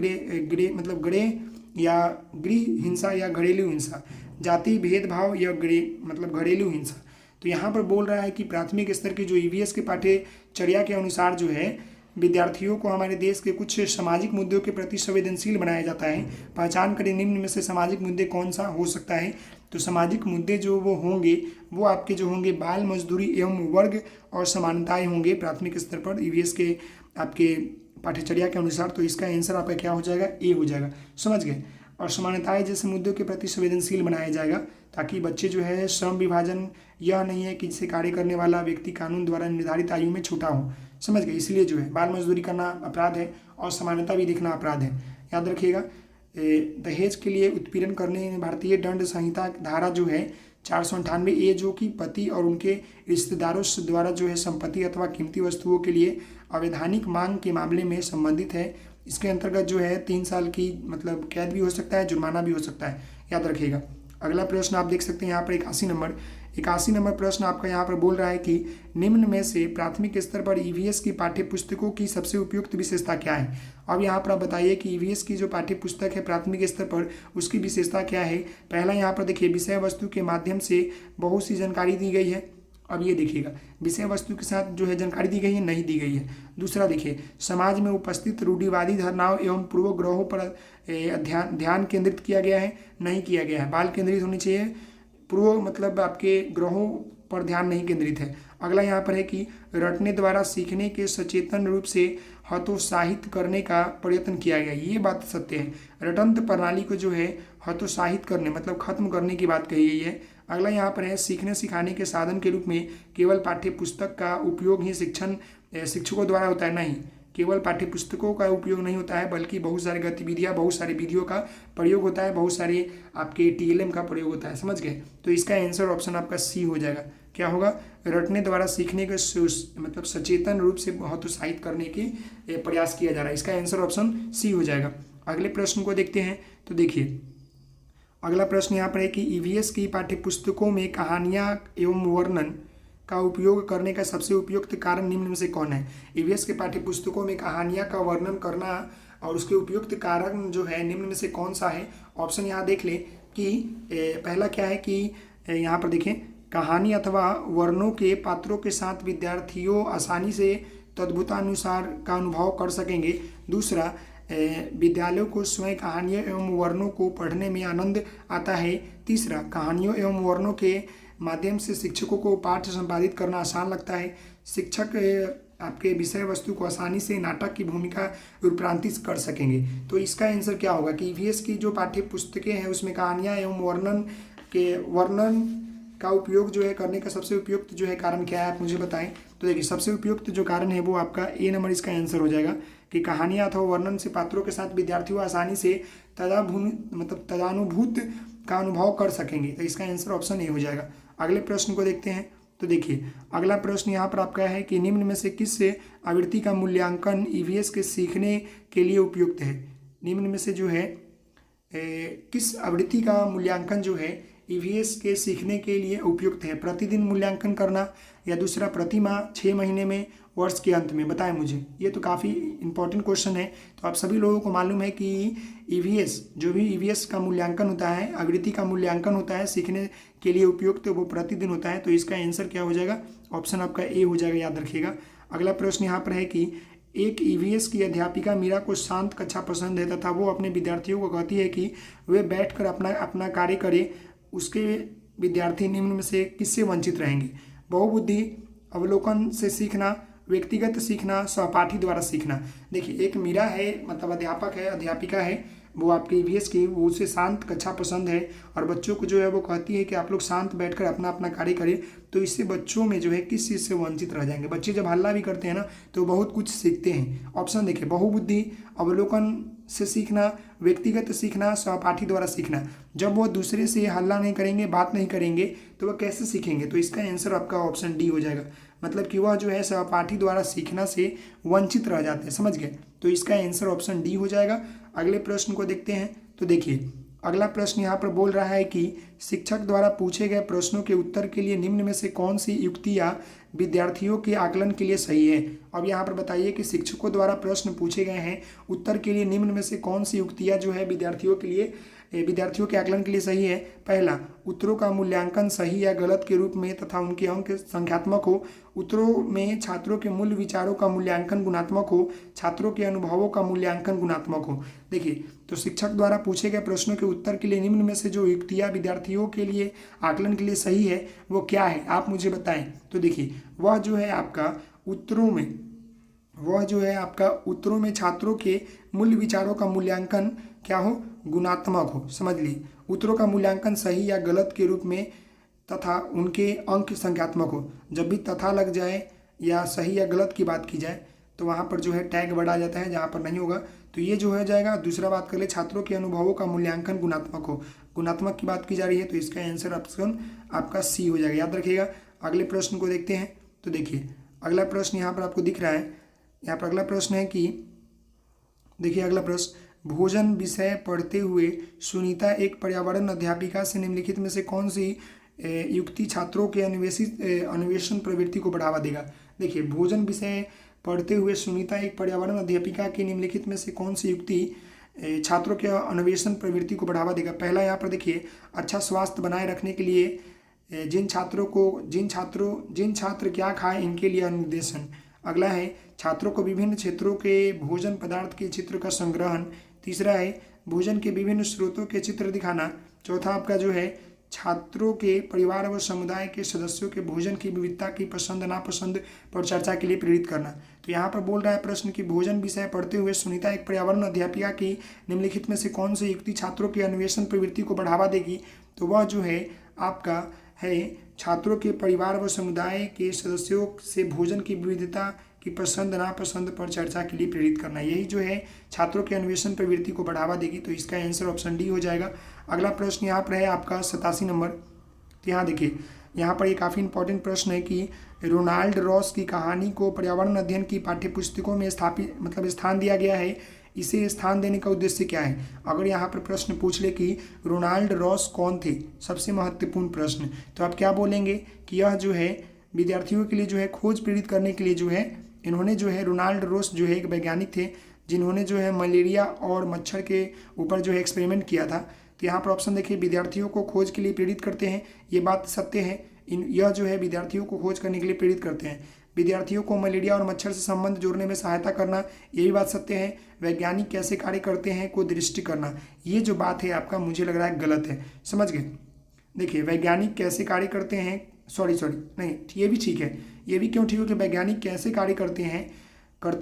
गृह हिंसा या घरेलू हिंसा, जाति भेदभाव या घरेलू हिंसा। तो यहाँ पर बोल रहा है कि प्राथमिक स्तर की जो ईवीएस के पाठ्यचर्या के अनुसार जो है विद्यार्थियों को हमारे देश के कुछ सामाजिक मुद्दों के प्रति संवेदनशील बनाया जाता है। पहचान करें निम्न में से सामाजिक मुद्दे कौन सा हो सकता है। तो सामाजिक मुद्दे जो वो होंगे वो आपके जो होंगे बाल मजदूरी एवं वर्ग और समानताएं होंगे प्राथमिक स्तर पर ईवीएस के आपके पाठ्यचर्या के अनुसार। तो इसका आंसर आपका क्या हो जाएगा, ए हो जाएगा, समझ गए। और समानताएं जैसे मुद्दों के प्रति संवेदनशील बनाया जाएगा, ताकि बच्चे जो है श्रम विभाजन यह नहीं है कि जिसे कार्य करने वाला व्यक्ति कानून द्वारा निर्धारित आयु में छोटा हो, समझ गए। इसलिए जो है बाल मजदूरी करना अपराध है और समानता भी देखना अपराध है, याद रखिएगा। दहेज के लिए उत्पीड़न करने भारतीय दंड संहिता धारा जो है 498A, जो कि पति और उनके रिश्तेदारों द्वारा जो है संपत्ति अथवा कीमती वस्तुओं के लिए अवैधानिक मांग के मामले में संबंधित है। इसके अंतर्गत जो है 3 साल की मतलब कैद भी हो सकता है, जुर्माना भी हो सकता है, याद रखिएगा। अगला प्रश्न आप देख सकते हैं यहाँ पर 81 नंबर प्रश्न आपका यहाँ पर बोल रहा है कि निम्न में से प्राथमिक स्तर पर ईवीएस की पाठ्य पुस्तकों की सबसे उपयुक्त विशेषता क्या है। अब यहाँ पर आप बताइए कि ईवीएस की जो पाठ्य पुस्तक है प्राथमिक स्तर पर, उसकी विशेषता क्या है। पहला यहाँ पर देखिए, विषय वस्तु के माध्यम से बहुत सी जानकारी दी गई है। अब ये देखिएगा, विषय वस्तु के साथ जो है जानकारी दी गई है, नहीं दी गई है। दूसरा देखिए, समाज में उपस्थित रूढ़िवादी धारणाओं एवं पूर्वग्रहों पर ध्यान केंद्रित किया गया है, नहीं किया गया है। बाल केंद्रित होनी चाहिए, पूर्व मतलब आपके ग्रहों पर ध्यान नहीं केंद्रित है। अगला यहाँ पर है कि रटने द्वारा सीखने के सचेतन रूप से हतोत्साहित करने का प्रयत्न किया गया, ये बात सत्य है। रटंत प्रणाली को जो है हतोत्साहित करने मतलब खत्म करने की बात कही गई है। अगला यहाँ पर है सीखने सिखाने के साधन के रूप में केवल पाठ्य पुस्तक का उपयोग ही शिक्षकों द्वारा होता है, नहीं, केवल पाठ्य पुस्तकों का उपयोग नहीं होता है, बल्कि बहुत सारी गतिविधियाँ, बहुत सारी विधियों का प्रयोग होता है, बहुत सारे आपके टीएलएम का प्रयोग होता है, समझ गए। तो इसका आंसर ऑप्शन आपका सी हो जाएगा। क्या होगा, रटने द्वारा सीखने के मतलब सचेतन रूप से हतोत्साहित करने के प्रयास किया जा रहा है। इसका आंसर ऑप्शन सी हो जाएगा। अगले प्रश्न को देखते हैं। तो देखिए, अगला प्रश्न यहाँ पर है कि ईवीएस की पाठ्य पुस्तकों में कहानियाँ एवं वर्णन का उपयोग करने का सबसे उपयुक्त कारण निम्न में से कौन है। ईवीएस के पाठ्य पुस्तकों में कहानियाँ का वर्णन करना और उसके उपयुक्त कारण जो है निम्न में से कौन सा है। ऑप्शन यहाँ देख ले कि पहला क्या है कि यहाँ पर देखें, कहानी अथवा वर्णों के पात्रों के साथ विद्यार्थियों आसानी से तद्भुतानुसार का अनुभव कर सकेंगे। दूसरा, विद्यालयों को स्वयं कहानियों एवं वर्णों को पढ़ने में आनंद आता है। तीसरा, कहानियों एवं वर्णों के माध्यम से शिक्षकों को पाठ संपादित करना आसान लगता है। शिक्षक आपके विषय वस्तु को आसानी से नाटक की भूमिका रूपांतरित कर सकेंगे। तो इसका आंसर क्या होगा कि ईवीएस की जो पाठ्य पुस्तकें हैं उसमें कहानियाँ एवं वर्णन का उपयोग जो है करने का सबसे उपयुक्त जो है कारण क्या है, आप मुझे बताएं। तो देखिए सबसे उपयुक्त जो कारण है वो आपका ए नंबर इसका आंसर हो जाएगा कि कहानियाँ अथवा वर्णन से पात्रों के साथ विद्यार्थियों आसानी से तदानुभूत का अनुभव कर सकेंगे। तो इसका आंसर ऑप्शन ए हो जाएगा। अगले प्रश्न को देखते हैं। तो देखिए अगला प्रश्न यहाँ पर आपका है कि निम्न में से किस आवृत्ति का मूल्यांकन ईवीएस के सीखने के लिए उपयुक्त है। निम्न में से जो है किस आवृत्ति का मूल्यांकन जो है ईवीएस के सीखने के लिए उपयुक्त है। प्रतिदिन मूल्यांकन करना या दूसरा प्रति माह, 6 महीने में, वर्ष के अंत में, बताएं मुझे। ये तो काफ़ी इंपॉर्टेंट क्वेश्चन है। तो आप सभी लोगों को मालूम है कि ईवीएस जो भी ईवीएस का मूल्यांकन होता है, आवृत्ति का मूल्यांकन होता है सीखने के लिए उपयुक्त, वो प्रतिदिन होता है। तो इसका आंसर क्या हो जाएगा, ऑप्शन आपका ए हो जाएगा, याद रखिएगा। अगला प्रश्न यहाँ पर है कि एक ईवीएस की अध्यापिका मीरा को शांत कक्षा पसंद है तथा वो अपने विद्यार्थियों को कहती है कि वे बैठकर अपना कार्य करें। उसके विद्यार्थी निम्न में से किससे वंचित रहेंगे। बहुबुद्धि, अवलोकन से सीखना, व्यक्तिगत सीखना, सहपाठी द्वारा सीखना। देखिए एक मीरा है, मतलब अध्यापक है, अध्यापिका है, वो आपके ईवीएस की, वो उसे शांत कक्षा पसंद है और बच्चों को जो है वो कहती है कि आप लोग शांत बैठकर अपना अपना कार्य करें। तो इससे बच्चों में जो है किस चीज़ से वंचित रह जाएंगे। बच्चे जब हल्ला भी करते हैं ना तो बहुत कुछ सीखते हैं। ऑप्शन देखिए, बहुबुद्धि, अवलोकन से सीखना, व्यक्तिगत सीखना, सहपाठी द्वारा सीखना। जब वो दूसरे से हल्ला नहीं करेंगे, बात नहीं करेंगे, तो वह कैसे सीखेंगे। तो इसका आंसर आपका ऑप्शन डी हो जाएगा, मतलब कि वह जो है सहपाठी द्वारा सीखना से वंचित रह जाते हैं, समझ गए। तो इसका आंसर ऑप्शन डी हो जाएगा। अगले प्रश्न को देखते हैं। तो देखिए अगला प्रश्न यहाँ पर बोल रहा है कि शिक्षक द्वारा पूछे गए प्रश्नों के उत्तर के लिए निम्न में से कौन सी युक्तियाँ विद्यार्थियों के आकलन के लिए सही है। अब यहाँ पर बताइए कि शिक्षकों द्वारा प्रश्न पूछे गए हैं, उत्तर के लिए निम्न में से कौन सी युक्तियाँ जो है विद्यार्थियों के आकलन के लिए सही है। पहला, उत्तरों का मूल्यांकन सही या गलत के रूप में तथा उनके अंक संख्यात्मक हो। उत्तरों में छात्रों के मूल विचारों का मूल्यांकन गुणात्मक हो, छात्रों के अनुभवों का मूल्यांकन गुणात्मक हो। देखिए तो शिक्षक द्वारा पूछे गए प्रश्नों के उत्तर के लिए निम्न में से जो युक्तियाँ विद्यार्थियों के लिए आकलन के लिए सही है वो क्या है, आप मुझे बताएं। तो देखिए वह जो है आपका उत्तरों में छात्रों के मूल विचारों का मूल्यांकन क्या हो, गुणात्मक हो। समझ ली, उत्तरों का मूल्यांकन सही या गलत के रूप में तथा उनके अंक संख्यात्मक हो। जब भी तथा लग जाए या सही या गलत की बात की जाए तो वहाँ पर जो है टैग बढ़ा जाता है, जहाँ पर नहीं होगा तो ये जो हो जाएगा। दूसरा बात कर ले, छात्रों के अनुभवों का मूल्यांकन गुणात्मक हो, गुणात्मक की बात की जा रही है, तो इसका आंसर ऑप्शन आपका सी हो जाएगा, याद रखिएगा। अगले प्रश्न को देखते हैं। तो देखिए अगला प्रश्न यहाँ पर आपको दिख रहा है, यहाँ पर अगला प्रश्न है कि देखिए अगला प्रश्न, भोजन विषय पढ़ते हुए सुनीता एक पर्यावरण अध्यापिका से निम्नलिखित में से कौन सी युक्ति छात्रों के अन्वेषण प्रवृत्ति को बढ़ावा देगा। देखिए भोजन विषय पढ़ते हुए सुनीता एक पर्यावरण अध्यापिका की निम्नलिखित में से कौन सी युक्ति छात्रों के अन्वेषण प्रवृत्ति को बढ़ावा देगा। पहला यहाँ पर देखिए, अच्छा स्वास्थ्य बनाए रखने के लिए जिन छात्र क्या खाएं इनके लिए निर्देशन। अगला है, छात्रों को विभिन्न क्षेत्रों के भोजन पदार्थ के चित्र का संग्रहण। तीसरा है, भोजन के विभिन्न स्रोतों के चित्र दिखाना। चौथा आपका जो है, छात्रों के परिवार व समुदाय के सदस्यों के भोजन की विविधता की पसंद नापसंद पर चर्चा के लिए प्रेरित करना। तो यहाँ पर बोल रहा है प्रश्न कि भोजन विषय पढ़ते हुए सुनीता एक पर्यावरण अध्यापिका की निम्नलिखित में से कौन सी युक्ति छात्रों के अन्वेषण प्रवृत्ति को बढ़ावा देगी। तो वह जो है आपका है, छात्रों के परिवार व समुदाय के सदस्यों से भोजन की विविधता की पसंद नापसंद पर चर्चा के लिए प्रेरित करना। यही जो है छात्रों के अन्वेषण प्रवृत्ति को बढ़ावा देगी। तो इसका आंसर ऑप्शन डी हो जाएगा। अगला प्रश्न यहाँ पर है आपका 87 नंबर। तो यहाँ देखिए, यहाँ पर ये काफ़ी इंपॉर्टेंट प्रश्न है कि रोनाल्ड रॉस की कहानी को पर्यावरण अध्ययन की पाठ्यपुस्तकों में स्थान दिया गया है, इसे स्थान देने का उद्देश्य क्या है। अगर यहाँ पर प्रश्न पूछ ले कि रोनाल्ड रॉस कौन थे, सबसे महत्वपूर्ण प्रश्न, तो आप क्या बोलेंगे कि यह जो है विद्यार्थियों के लिए जो है खोज प्रेरित करने के लिए जो है इन्होंने जो है, रोनाल्ड रॉस जो है एक वैज्ञानिक थे जिन्होंने जो है मलेरिया और मच्छर के ऊपर जो है एक्सपेरिमेंट किया था। तो यहाँ पर ऑप्शन देखिए, विद्यार्थियों को खोज के लिए प्रेरित करते हैं, ये बात सत्य है। यह जो है विद्यार्थियों को खोज करने के लिए प्रेरित करते हैं। विद्यार्थियों को मलेरिया और मच्छर से संबंध जोड़ने में सहायता करना, ये भी बात सत्य है। वैज्ञानिक कैसे कार्य करते हैं को दृष्टि करना, ये जो बात है आपका मुझे लग रहा है गलत है, समझ गए। देखिए वैज्ञानिक कैसे कार्य करते हैं, नहीं ये भी ठीक है, ये भी क्यों ठीक है कि वैज्ञानिक कैसे कार्य करते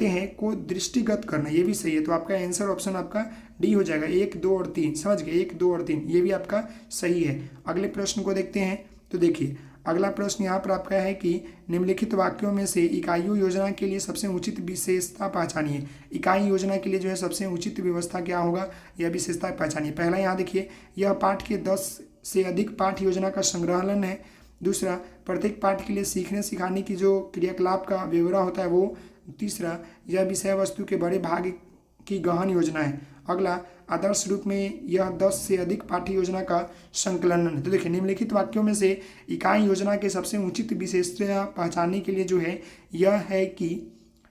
हैं को दृष्टिगत करना, ये भी सही है। तो आपका आंसर ऑप्शन आपका डी हो जाएगा, 1, 2 और 3, समझ गए, 1, 2 और 3 ये भी आपका सही है। अगले प्रश्न को देखते हैं। तो देखिए अगला प्रश्न यहाँ पर आपका है कि निम्नलिखित वाक्यों में से इकाइयों योजना के लिए सबसे उचित विशेषता पहचानिए। इकाई योजना के लिए जो है सबसे उचित व्यवस्था क्या होगा, यह विशेषता पहचानिए। पहला यहाँ देखिए, यह पाठ के 10 से अधिक पाठ योजना का संग्रहण है। दूसरा, प्रत्येक पाठ के लिए सीखने सिखाने की जो क्रियाकलाप का ब्यौरा होता है वो। तीसरा, यह विषय वस्तु के बड़े भाग की गहन योजना है। अगला, आदर्श रूप में यह 10 से अधिक पाठ्य योजना का संकलन है। तो देखिए निम्नलिखित वाक्यों में से इकाई योजना के सबसे उचित विशेषता पहचानने के लिए जो है यह है कि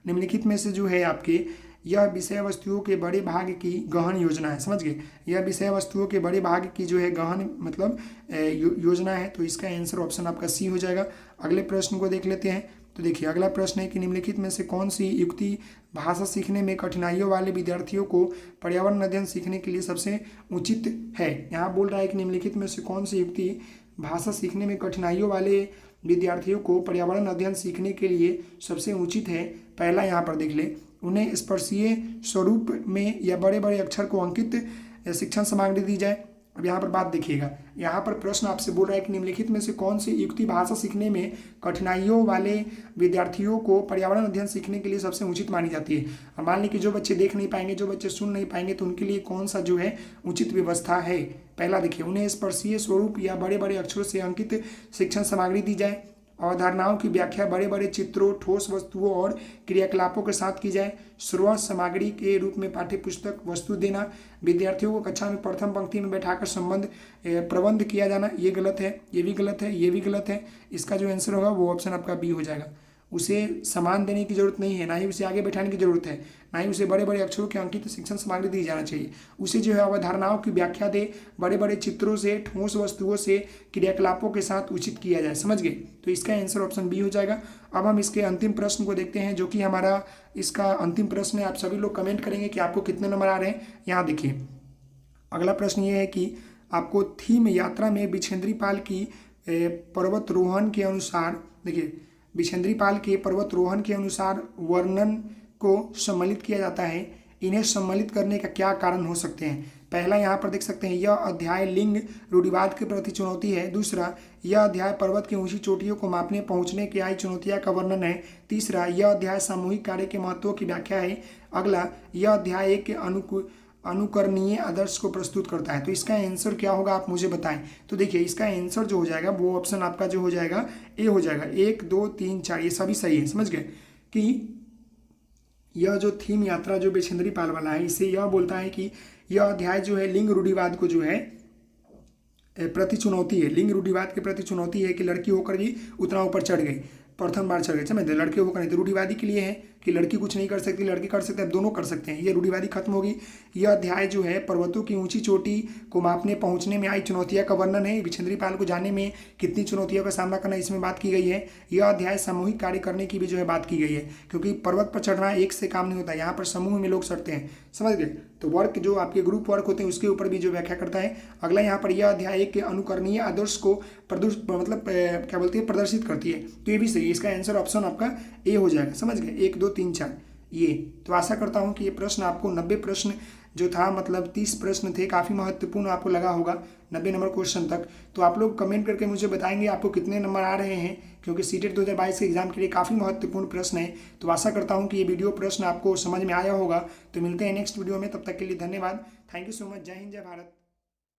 निम्नलिखित में से जो है आपके यह विषय वस्तुओं के बड़े भाग की गहन योजना है। समझ गए, यह विषय वस्तुओं के बड़े भाग की जो है गहन मतलब योजना है। तो इसका आंसर ऑप्शन आपका सी हो जाएगा। अगले प्रश्न को देख लेते हैं। तो देखिए अगला प्रश्न है कि निम्नलिखित में से कौन सी युक्ति भाषा सीखने में कठिनाइयों वाले विद्यार्थियों को पर्यावरण अध्ययन सीखने के लिए सबसे उचित है। यहाँ बोल रहा है कि निम्नलिखित में से कौन सी युक्ति भाषा सीखने में कठिनाइयों वाले विद्यार्थियों को पर्यावरण अध्ययन सीखने के लिए सबसे उचित है। पहला यहाँ पर देख ले, उन्हें स्पर्शीय स्वरूप में या बड़े बड़े अक्षर को अंकित शिक्षण सामग्री दी जाए। अब यहाँ पर बात देखिएगा, यहाँ पर प्रश्न आपसे बोल रहा है कि निम्नलिखित में से कौन सी युक्ति भाषा सीखने में कठिनाइयों वाले विद्यार्थियों को पर्यावरण अध्ययन सीखने के लिए सबसे उचित मानी जाती है। अब मान ली कि जो बच्चे देख नहीं पाएंगे, जो बच्चे सुन नहीं पाएंगे, तो उनके लिए कौन सा जो है उचित व्यवस्था है। पहला देखिए, उन्हें स्पर्शीय स्वरूप या बड़े बड़े अक्षरों से अंकित शिक्षण सामग्री दी जाए। अवधारणाओं की व्याख्या बड़े बड़े चित्रों, ठोस वस्तुओं और क्रियाकलापों के साथ की जाए। श्रवण सामग्री के रूप में पाठ्य पुस्तक वस्तु देना। विद्यार्थियों को कक्षा में प्रथम पंक्ति में बैठाकर प्रबंध किया जाना, ये गलत है, ये भी गलत है, ये भी गलत है। इसका जो आंसर होगा वो ऑप्शन आपका बी हो जाएगा। उसे सामान देने की जरूरत नहीं है, ना ही उसे आगे बैठाने की जरूरत है, ना ही उसे बड़े बड़े अक्षरों के अंकित शिक्षण सामग्री दी जाना चाहिए। उसे जो है अवधारणाओं की व्याख्या दे, बड़े बड़े चित्रों से, ठोस वस्तुओं से, क्रियाकलापों के साथ उचित किया जाए। समझ गए, तो इसका आंसर ऑप्शन बी हो जाएगा। अब हम इसके अंतिम प्रश्न को देखते हैं, जो कि हमारा इसका अंतिम प्रश्न है। आप सभी लोग कमेंट करेंगे कि आपको कितने नंबर आ रहे हैं। यहाँ देखिए अगला प्रश्न ये है कि आपको थीम यात्रा में बिछेंद्री पाल की पर्वतरोहण के अनुसार, देखिए बिछेंद्री पाल के पर्वतरोहण के अनुसार वर्णन को सम्मिलित किया जाता है। इन्हें सम्मिलित करने का क्या कारण हो सकते हैं। पहला यहाँ पर देख सकते हैं, यह अध्याय लिंग रूढ़िवाद के प्रति चुनौती है। दूसरा, यह अध्याय पर्वत की ऊंची चोटियों को मापने पहुंचने की आई चुनौतियां का वर्णन है। तीसरा, यह अध्याय सामूहिक कार्य के महत्व की व्याख्या है। अगला, यह अध्याय एक अनुकरणीय आदर्श को प्रस्तुत करता है। तो इसका आंसर क्या होगा आप मुझे बताएं। तो देखिए इसका आंसर जो हो जाएगा वो ऑप्शन आपका जो हो जाएगा ए हो जाएगा। 1 2 3 4 ये सभी सही है। समझ गए कि यह जो थीम यात्रा जो बिछेंद्री पाल वाला है, इससे यह बोलता है कि यह अध्याय जो है लिंग रूढ़िवाद को जो है प्रति चुनौती है। लिंग रूढ़िवाद के प्रति चुनौती है कि लड़की होकर भी उतना ऊपर चढ़ गई, प्रथम बार चढ़ गए। समझ गए, लड़के होकर नहीं, तो रूढ़िवादी के लिए है कि लड़की कुछ नहीं कर सकती, लड़की कर सकते हैं, दोनों कर सकते हैं। ये रूढ़िवादी खत्म होगी। यह अध्याय जो है पर्वतों की ऊंची चोटी को मापने पहुंचने में आई चुनौतियां का वर्णन है। बिछेंद्री पाल को जाने में कितनी चुनौतियों का सामना करना इसमें बात की गई है। यह अध्याय सामूहिक कार्य करने की भी जो है बात की गई है, क्योंकि पर्वत पर चढ़ना एक से काम नहीं होता, यहाँ पर समूह में लोग चढ़ते हैं। समझ गए, तो वर्क जो आपके ग्रुप वर्क होते हैं उसके ऊपर भी जो व्याख्या करता है। अगला यहाँ पर यह अध्याय एक अनुकरणीय आदर्श को क्या बोलती है प्रदर्शित करती है। तो ये भी सही है, इसका आंसर ऑप्शन आपका ए हो जाएगा। समझ गए, 1 2 3 4 ये। तो आशा करता हूँ कि ये प्रश्न आपको 90 प्रश्न जो था, मतलब 30 प्रश्न थे, काफ़ी महत्वपूर्ण आपको लगा होगा 90 नंबर क्वेश्चन तक। तो आप लोग कमेंट करके मुझे बताएंगे आपको कितने नंबर आ रहे हैं, क्योंकि सीटेट 2022 के एग्जाम के लिए काफ़ी महत्वपूर्ण प्रश्न है। तो आशा करता हूँ कि ये वीडियो प्रश्न आपको समझ में आया होगा। तो मिलते हैं नेक्स्ट वीडियो में, तब तक के लिए धन्यवाद। Thank you so much. जय हिंद, जय भारत।